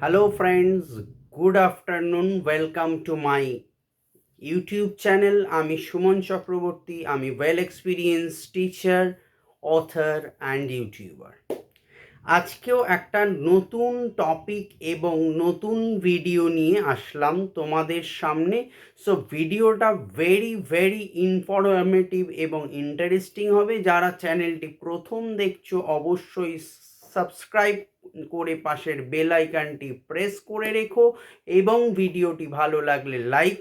Hello, friends. Good afternoon. Welcome to my YouTube channel. আমি সুমন চক্রবর্তী। আমি well experience teacher, author and YouTuber. আজকেও একটা নতুন টপিক এবং নতুন ভিডিও নিয়ে আসলাম তোমাদের সামনে। সো ভিডিওটা ভেরি ভেরি ইনফরমেটিভ এবং ইন্টারেস্টিং হবে। যারা চ্যানেলটি প্রথম দেখছো অবশ্যই সাবস্ক্রাইব করে পাশের বেল আইকনটি প্রেস করে রেখো এবং ভিডিওটি ভালো লাগলে লাইক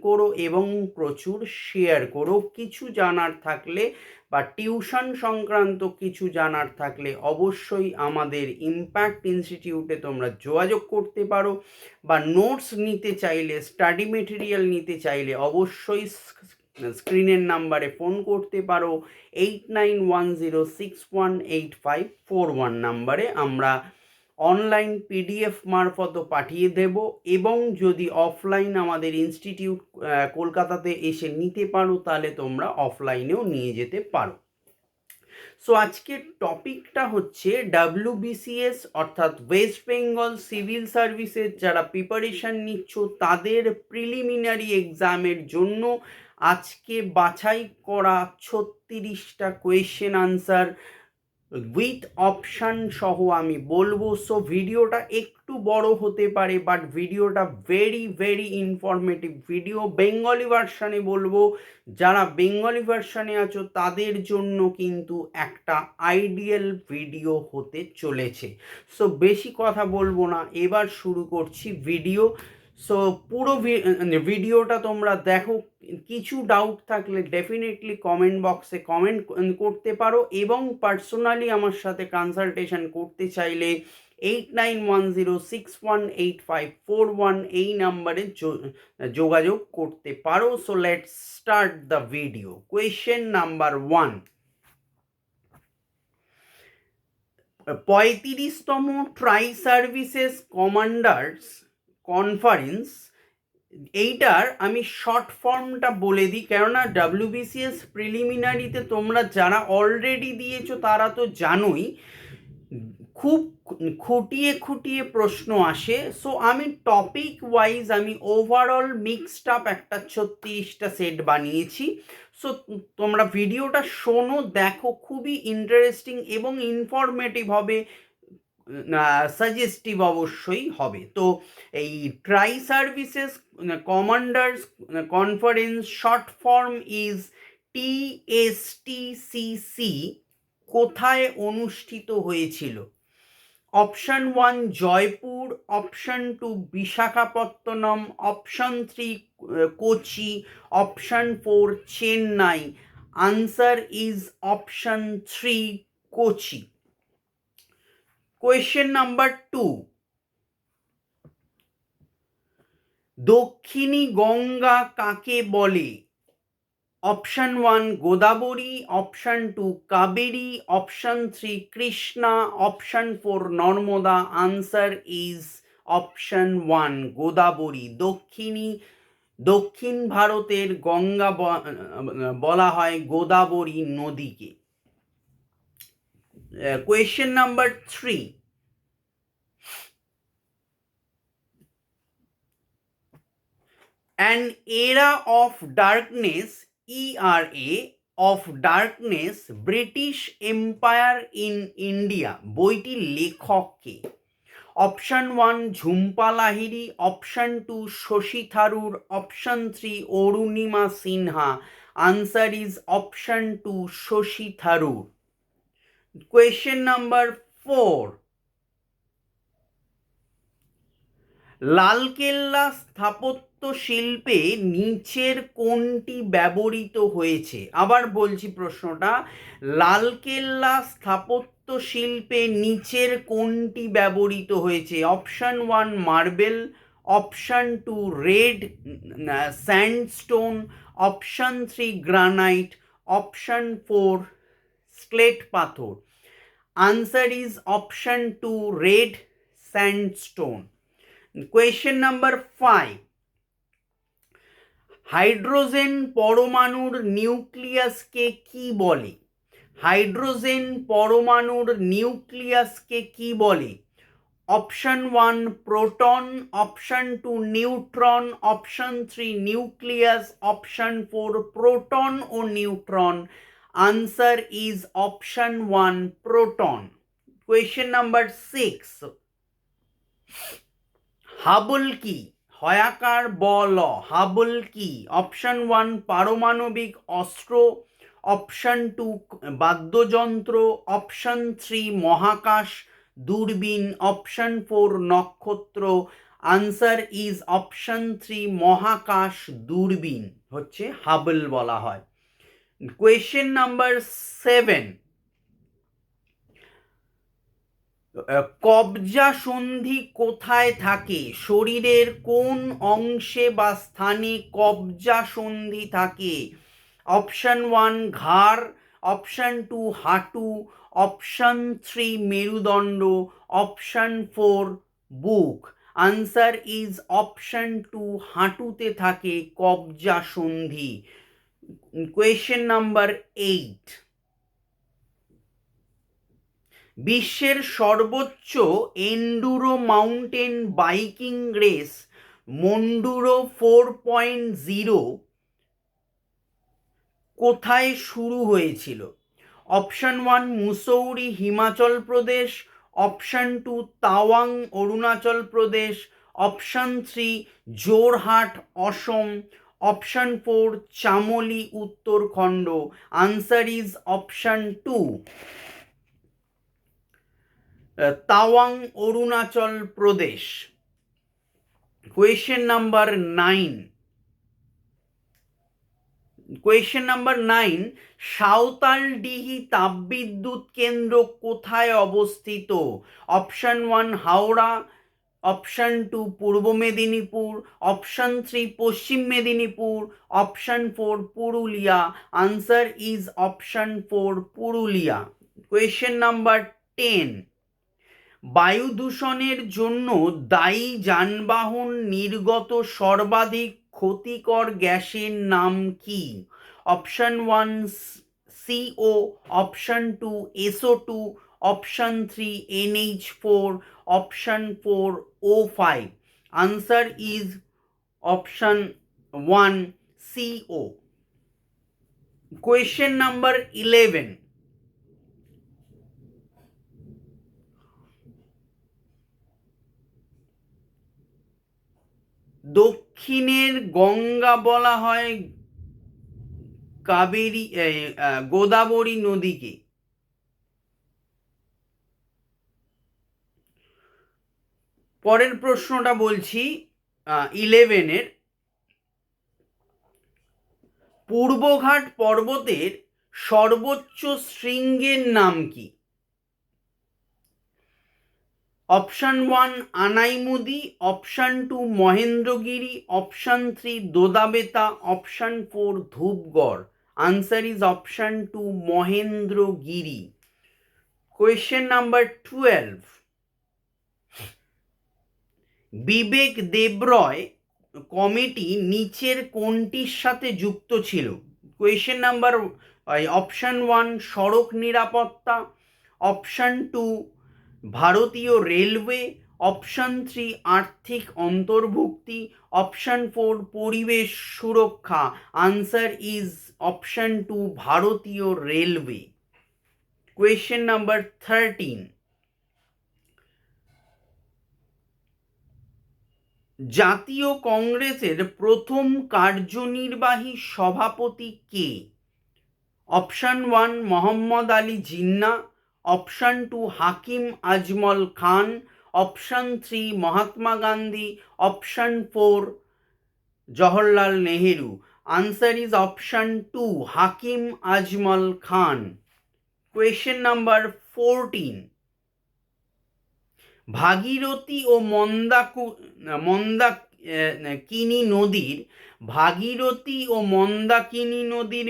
করো এবং প্রচুর শেয়ার করো। কিছু জানার থাকলে বা টিউশন সংক্রান্ত কিছু জানার থাকলে অবশ্যই আমাদের ইম্প্যাক্ট ইনস্টিটিউটে তোমরা যোগাযোগ করতে পারো, বা নোটস নিতে চাইলে, স্টাডি মেটেরিয়াল নিতে চাইলে অবশ্যই স্ক্রিনের নাম্বারে ফোন করতে পারো 8910618541 নাম্বারে। আমরা অনলাইন পিডিএফ মারফতও পাঠিয়ে দেব, এবং যদি অফলাইন আমাদের ইনস্টিটিউট কলকাতাতে এসে নিতে পারো তাহলে তোমরা অফলাইনেও নিয়ে যেতে পারো। সো আজকের টপিকটা হচ্ছে ডাব্লিউবিসিএস অর্থাৎ ওয়েস্ট বেঙ্গল সিভিল সার্ভিসের যারা প্রিপারেশান নিচ্ছ তাদের প্রিলিমিনারি এক্সামের জন্য আজকে বাছাই করা 36টা কোয়েশ্চেন আনসার উইথ অপশান সহ আমি বলবো। সো ভিডিওটা একটু বড় হতে পারে, বাট ভিডিওটা very very informative video. Bengali ভার্সানে বলবো, যারা বেঙ্গলি ভার্সানে আছো তাদের জন্য কিন্তু একটা আইডিয়াল ভিডিও হতে চলেছে। সো বেশি কথা বলবো না, এবার শুরু করছি ভিডিও। সো পুরো ভিডিওটা তোমরা দেখো। কিছু ডাউট থাকলে ডেফিনেটলি কমেন্ট বক্সে কমেন্ট করতে পারো, এবং পার্সোনালি আমার সাথে কনসালটেশন করতে চাইলে 8910618541 এই নাম্বারে যোগাযোগ করতে পারো। So let's start the video. Question number 1, 35তম ট্রাই সার্ভিসেস কমান্ডার্স কনফারেন্স, এইটার আমি শর্ট ফর্মটা বলে দিই, কেননা ডাব্লিউবিসিএস প্রিলিমিনারিতে তোমরা যারা অলরেডি দিয়েছো তারা তো জানোই খুব খুঁটিয়ে খুঁটিয়ে প্রশ্ন আসে। সো আমি টপিক ওয়াইজ আমি ওভারঅল মিক্সড আপ একটা 36টা সেট বানিয়েছি। সো তোমরা ভিডিওটা শোনো, দেখো, খুবই ইন্টারেস্টিং এবং ইনফরমেটিভ হবে, সাজেস্টিভ অবশ্যই হবে। তো এই tri services commanders conference short form is TSTCC কোথায় অনুষ্ঠিত হয়েছিল? Option 1 Jaipur, option 2 Visakhapatnam, option 3 Kochi, option 4 Chennai. Answer is option 3 Kochi. Question number 2, দক্ষিণী গঙ্গা কাকে বলে? Option 1 Godavari, option 2 Kaveri, option 3 Krishna, option 4 Narmada. Answer is option 1 Godavari. দক্ষিণ ভারতের গঙ্গা বলা হয় গোদাবরী নদীকে। Question number 3, an era of darkness, ERA of darkness, British empire in India বইটির লেখক কে? Option 1 Jhumpa Lahiri, option 2 Shashi Tharoor, option 3 Arunima Sinha. Answer is option 2 Shashi Tharoor. Question number 4, লালকেল্লা স্থাপত্য শিল্পে নিচের কোনটি ব্যবহৃত হয়েছে? আবার বলছি প্রশ্নটা, লালকেল্লা স্থাপত্য শিল্পে নিচের কোনটি ব্যবহৃত হয়েছে? Option 1 marble, option 2 red sandstone, option 3 granite, option 4 slate পাথর। Answer is option 2 red sandstone. Question number 5, hydrogen পরমাণুর নিউক্লিয়াসকে কি বলে? হাইড্রোজেন পরমাণুর নিউক্লিয়াসকে কি বলে? Option 1 proton, option 2 neutron, option 3 nucleus, option 4 proton ও neutron. Answer is option 1 proton. Question number 6, Hubble কি? হয়াকার বল হাবল কি? অপশন 1 পারমাণবিক অস্ত্র, অপশন 2 বাদ্যযন্ত্র, অপশন 3 মহাকাশ দূরবীন, অপশন 4 নক্ষত্র। আনসার ইজ অপশন 3 মহাকাশ দূরবীন হচ্ছে হাবল বলা হয়। কোয়েশ্চেন নাম্বার 7, কবজা সন্ধি কোথায় থাকে? শরীরের কোন অংশে বা স্থানে কবজা সন্ধি থাকে? অপশন 1 ঘাড়, অপশন 2 হাঁটু, অপশন 3 মেরুদণ্ড, option 4 book. Answer is option 2 হাঁটুতে থাকে কবজা সন্ধি। কোয়েশ্চেন নাম্বার 8, বিশ্বের সর্বোচ্চ এন্ডুরো মাউন্টেন বাইকিং রেস মন্ডুরো 4.0 কোথায় শুরু হয়েছিল? Option 1 Mussoorie Himachal Pradesh, option 2 Tawang Arunachal Pradesh, option 3 Jorhat Assam, option 4 Chamoli Uttarakhand. Answer is option 2 Tawang Arunachal Pradesh. Question number 9, Santaldih তাপবিদ্যুৎ কেন্দ্র কোথায় অবস্থিত? Option 1 Howrah, option 2 Purba Medinipur, option 3 Paschim Medinipur, option 4 Purulia. Answer is option 4 Purulia. Question number 10, বায়ু দূষণের জন্য দায়ী যানবাহন নির্গত সর্বাধিক ক্ষতিকর গ্যাসের নাম কি? Option 1 CO, option 2 SO2, option 3 NH4, option 4 O5। Answer is option 1 CO। Question number 11, দক্ষিণের গঙ্গা বলা হয় কাবেরী গোদাবরী নদীকে। পরের প্রশ্নটা বলছি 11-এর, পূর্বঘাট পর্বতের সর্বোচ্চ শৃঙ্গের নাম কি? Option 1 Anamudi, option 2 Mahendragiri, option 3 Doddabetta, option 4 Dhupgarh. Answer is option 2 Mahendragiri. Question number 12, Bibek Debroy committee নিচের কোনটির সাথে যুক্ত ছিল? কোয়েশ্চেন নাম্বার অপশন 1 সড়ক নিরাপত্তা, অপশন 2 ভারতীয় রেলওয়ে, অপশন 3 আর্থিক অন্তর্ভুক্তি, অপশন 4 পরিবেশ সুরক্ষা। আনসার ইজ অপশন 2 ভারতীয় রেলওয়ে। কোয়েশ্চেন নাম্বার 13, জাতীয় কংগ্রেসের প্রথম কার্যনির্বাহী সভাপতি কে? Option 1 Mohammad Ali Jinnah, option 2 Hakim Ajmal Khan, option 3 Mahatma Gandhi, option 4 Jawaharlal Nehru. Answer is option 2 Hakim Ajmal Khan. Question number 14, Bhagirathi ও মন্দাকিনী নদীর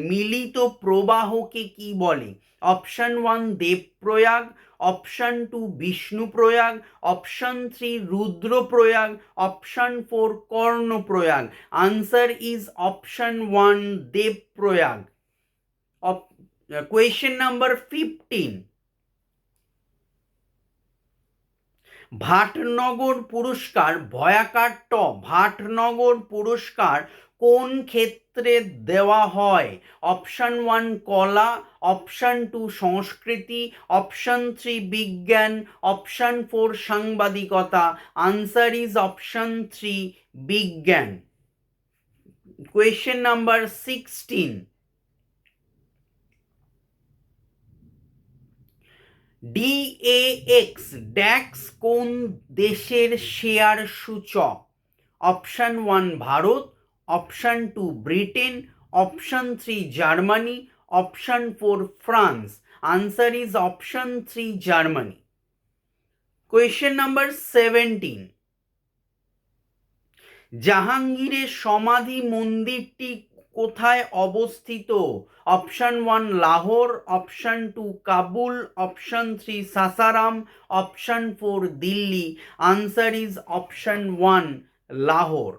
মিলিত প্রবাহকে কি বলে? Option 1 Devprayag, option 2 Vishnuprayag, option 3 Rudraprayag, option 4 Karnaprayag. Answer is option 1 Devprayag. Question number 15, Bhatnagar পুরস্কার ভয়াকার ট ভাটনগর পুরস্কার কোন ক্ষেত্রে দেওয়া হয়? অপশান 1 কলা, অপশান 2 সংস্কৃতি, অপশান 3 বিজ্ঞান, অপশান 4 সাংবাদিকতা। আনসার ইজ অপশান 3 বিজ্ঞান। কোয়েশ্চেন নাম্বার 16, DAX ড্যাক্স কোন দেশের শেয়ার সূচক? Option 1 Bharat, option 2 Britain, option 3 Germany, option 4 France. Answer is option 3 Germany. Question number 17, জাহাঙ্গীরের সমাধি মন্দিরটি কোথায় অবস্থিত? Option 1 Lahore, option 2 Kabul, option 3 Sasaram, option 4 Delhi. Answer is option 1 Lahore.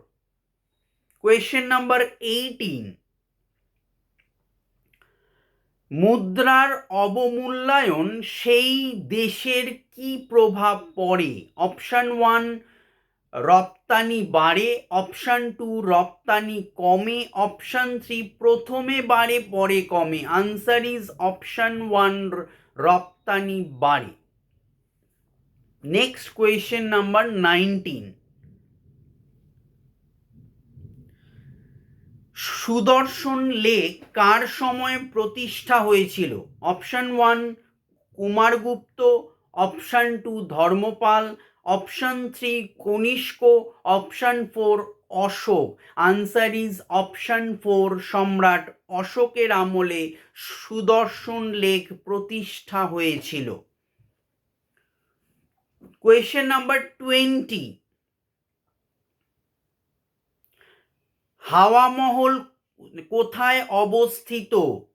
Question number 18, মুদ্রার অবমূল্যায়ন সেই দেশের কি প্রভাব পড়ে? অপশান 1 রপ্তানি বাড়ে, অপশান 2 রপ্তানি কমে, অপশান 3 প্রথমে বাড়ে পরে কমে। আনসার ইজ অপশান 1 রপ্তানি বাড়ে। Next question number 19, Sudarshan lake কার সময়ে প্রতিষ্ঠা হয়েছিল? Option 1 Kumaragupta, option 2 Dharmapala, option 3 Kanishka, option 4 Ashoka. Answer is option 4 সম্রাট অশোকের আমলে সুদর্শন লেক প্রতিষ্ঠা হয়েছিল। কোয়েশ্চেন নাম্বার 20, হাওয়া মহল কোথায় অবস্থিত?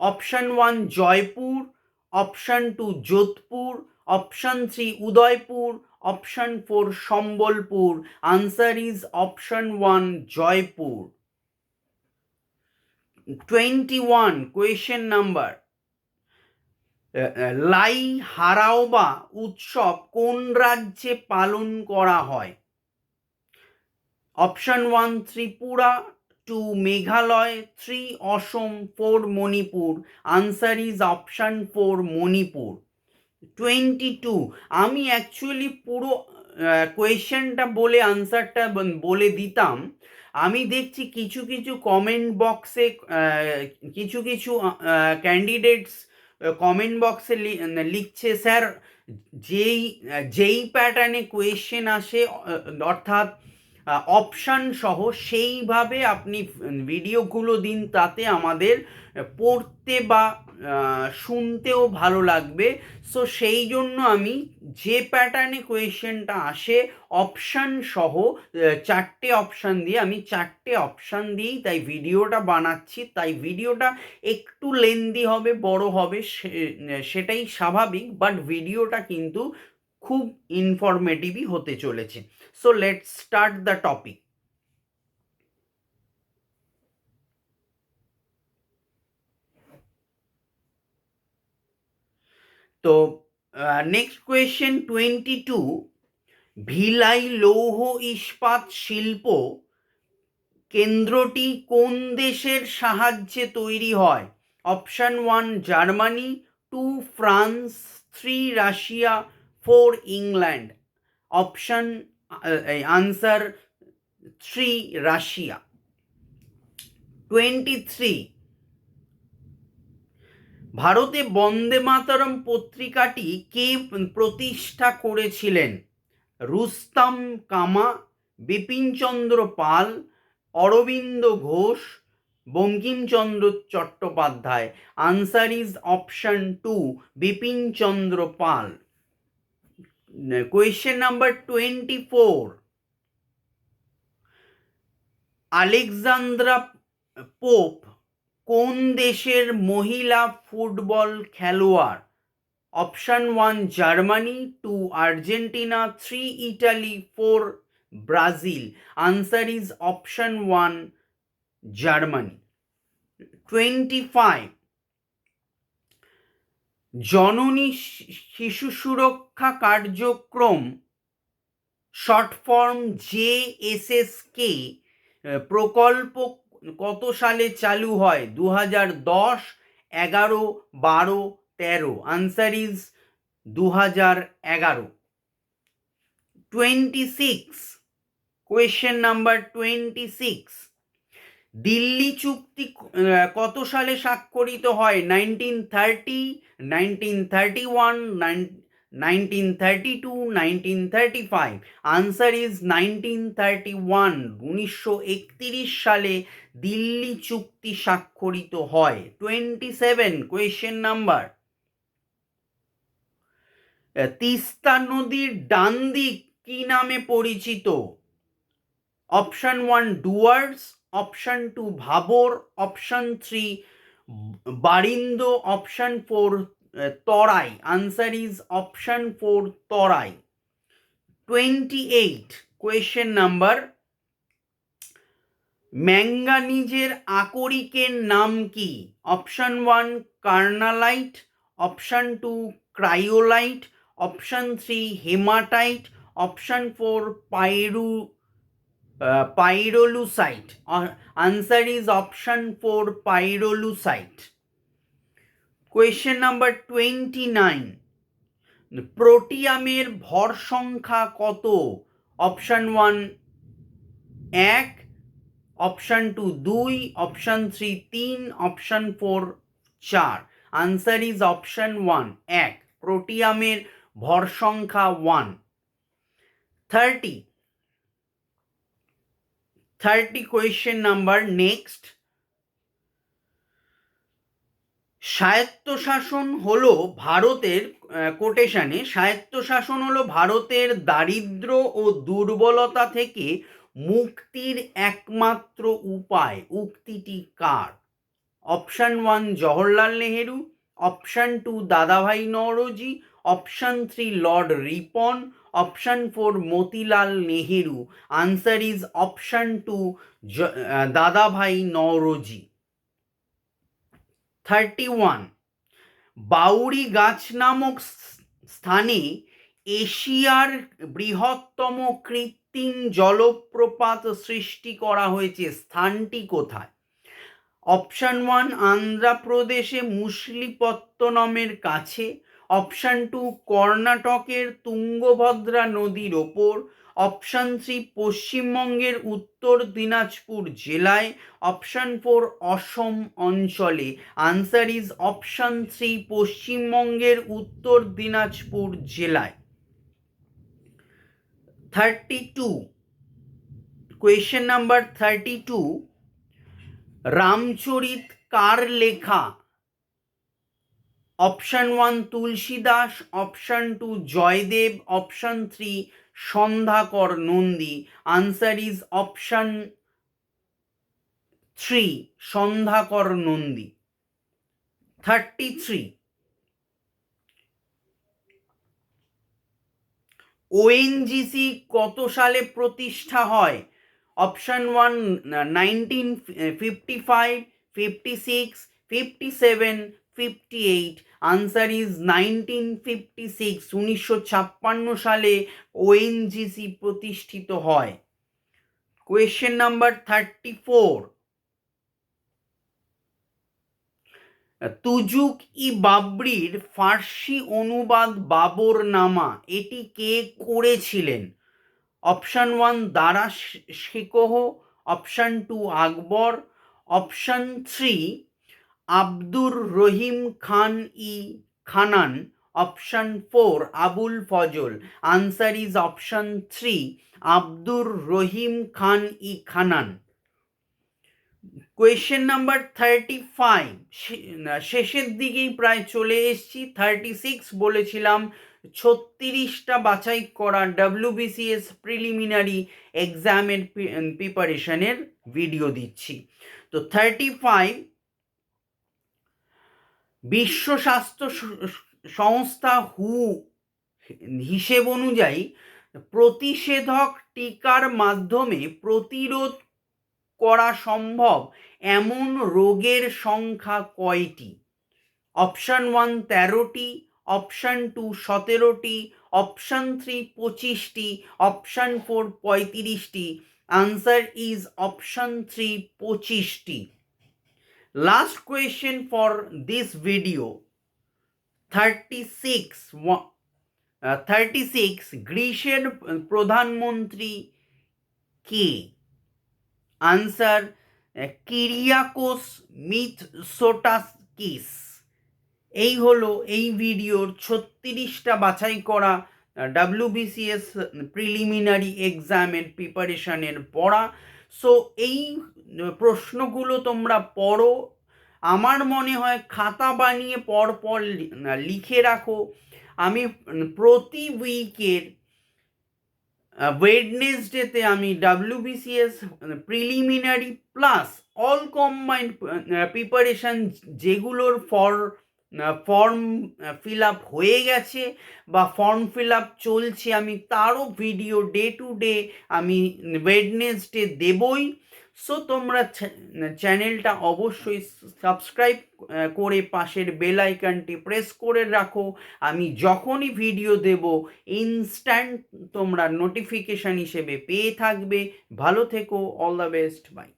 Option 1 Jaipur, option 2 Jodhpur, option 3 Udaipur, option 4 Sambalpur. Answer is option 1 Jaipur. 21 question number, Lai Haraoba উৎসব কোন রাজ্যে পালন করা হয়? Option 1 Tripura, 2 Meghalaya, 3 Assam, 4 Manipur. Answer is option 4 Manipur. 22 আমি অ্যাকচুয়ালি পুরো কোয়েশ্চেনটা বলে আনসারটা বলে দিতাম। আমি দেখছি কিছু কিছু কমেন্ট বক্সে কিছু কিছু ক্যান্ডিডেটস কমেন্ট বক্সে লিখছে স্যার যেই প্যাটার্নে কোয়েশ্চেন আসে অর্থাৎ অপশান সহ সেইভাবে আপনি ভিডিওগুলো দিন, তাতে আমাদের পড়তে বা শুনতেও ভালো লাগবে। সো সেই জন্য আমি যে প্যাটার্নে কোয়েশ্চেনটা আসে অপশান সহ 4টে অপশান দিয়ে, আমি 4টে অপশান দিয়েই তাই ভিডিওটা বানাচ্ছি। তাই ভিডিওটা একটু লেন্দি হবে, বড় হবে, সেটাই স্বাভাবিক, বাট ভিডিওটা কিন্তু খুব ইনফরমেটিভই হতে চলেছে। So let's start the topic. তো নেক্সট কোয়েশ্চেন 22, ভিলাই লৌহ ইস্পাত শিল্প কেন্দ্রটি কোন দেশের সাহায্যে তৈরি হয়? Option 1 Germany, 2 France, 3 Russia, 4 England. Option answer 3 Russia. 23, ভারতে বন্দে মাতরম পত্রিকাটি কে প্রতিষ্ঠা করেছিলেন? Rustam Cama, Bipinchandra Pal, Aurobindo Ghosh, Bankimchandra Chattopadhyay. Answer is option 2 Bipinchandra Pal. Question number 24, Alexandra Popp কোন দেশের মহিলা ফুটবল খেলোয়াড়? Option 1 Germany, 2 Argentina, 3 Italy, 4 Brazil. Answer is option 1 Germany. 25, জননী শিশু সুরক্ষা কার্যক্রম শর্ট ফর্ম JSSK প্রকল্প কত সালে চালু হয়? 2010, 11, 12, 13। Answer is 2011। 26, question number 26, Delhi চুক্তি কত সালে স্বাক্ষরিত হয়? 1930, 1931, 1932, 1935। Answer is 1931। 1931 সালে দিল্লি চুক্তি স্বাক্ষরিত হয়। 27, কোয়েশ্চেন নাম্বার, তিস্তা নদীর ডান দিক কি নামে পরিচিত? Option 1 Dooars, option 2 Bhabar, option 3 Barind, option 4 Terai. Answer is option 4 Terai. 28, question number, ম্যাঙ্গানিজের আকরিকের নাম কি? Option 1 carnallite, option 2 cryolite, option 3 hematite, option 4 pyrolusite. Answer is option 4 pyrolusite. Question number 29, প্রোটিয়ামের ভর সংখ্যা কত? Option 1 1, option 2 2, option 3 3, option 4 4। Answer is option 1 1। প্রোটিয়ামের ভর সংখ্যা 1। 30 কোয়েশ্চেন নাম্বার নেক্সট, স্বায়ত্তশাসন হলো ভারতের, কোটেশনে, স্বায়ত্তশাসন হলো ভারতের দারিদ্র ও দুর্বলতা থেকে মুক্তির একমাত্র উপায়। উক্তিটি কার? অপশন 1 জওহরলাল নেহেরু, অপশন 2 দাদাভাই Naoroji, option 3 Lord Ripon, option 4 Motilal Nehru. Answer is option 2 দাদাভাই নওরোজি। 31, বাউরি গাছ নামক স্থানে এশিয়ার বৃহত্তম কৃত্রিম জলপ্রপাত সৃষ্টি করা হয়েছে। স্থানটি কোথায়? অপশন 1 আন্ধ্রপ্রদেশে মুসলিপত্তনমের কাছে, অপশন 2 কর্ণাটকের তুঙ্গভদ্রা নদীর ওপর, অপশন 3 পশ্চিমবঙ্গের উত্তর দিনাজপুর জেলায়, অপশন 4 অসম অঞ্চলে। আনসার ইজ অপশন 3 পশ্চিমবঙ্গের উত্তর দিনাজপুর জেলায়। 32, কোয়েশ্চেন নাম্বার 32, রামচরিত কার লেখা? Option 1 Tulsi Das, option 2 Jaydev, option 3 Sandhyakar Nandi. Answer is option 3 Sandhyakar Nandi. 33, ONGC কত সালে প্রতিষ্ঠা হয়? অপশন 1 1955, 56, 57, 58। Answer is 1956। 1956 সালে ওএনজিসি প্রতিষ্ঠিত হয়। কোয়েশ্চেন নাম্বার 34, তুজুক ই বাবরির ফার্সি অনুবাদ বাবর নামা এটি কে করেছিলেন? Option 1 Dara Shikoh, option 2 Akbar, option 3 Abdur Rahim Khan i Khanan, option 4 Abul Fazl. Answer is option 3 Abdur Rahim Khan i Khanan. Question number 35, শেষের দিকেই প্রায় চলে এসেছি। 36 বলেছিলাম 36টা বাছাই করা WBCS প্রিলিমিনারি এক্সামের প্রিপারেশনের ভিডিও দিচ্ছি। তো 35, বিশ্ব স্বাস্থ্য সংস্থা হিসেব অনুযায়ী প্রতিষেধক টিকার মাধ্যমে প্রতিরোধ করা সম্ভব এমন রোগের সংখ্যা কয়টি? অপশন 1 13টি, অপশন 2 17টি, অপশান 3 25টি, অপশান 4 35টি। আনসার ইজ অপশান 3 25টি। Last question for this video 36 গ্রিসের প্রধানমন্ত্রী কে? Answer Kyriakos মিথসোটাকিস। এই হলো এই ভিডিওর 36টা বাছাই করা WBCS প্রিলিমিনারি এক্সামের প্রিপারেশনের পড়া। সো এই প্রশ্নগুলো তোমরা পড়ো, আমার মনে হয় খাতা বানিয়ে পরপর লিখে রাখো। আমি প্রতি উইকের ওয়েডনেসডেতে আমি WBCS preliminary plus all combined preparation যেগুলোর ফর্ম ফিল আপ হয়ে গেছে বা ফর্ম ফিল আপ চলছে, আমি তারও ভিডিও ডে টু ডে আমি ওয়েডনেসডে দেবই। সো তোমরা চ্যানেলটা অবশ্যই সাবস্ক্রাইব করে পাশের বেল আইকনটি প্রেস করে রাখো। আমি যখনই ভিডিও দেব ইনস্ট্যান্ট তোমরা নোটিফিকেশান হিসেবে পেয়ে থাকবে। ভালো থেকো, অল দ্য বেস্ট, বাই।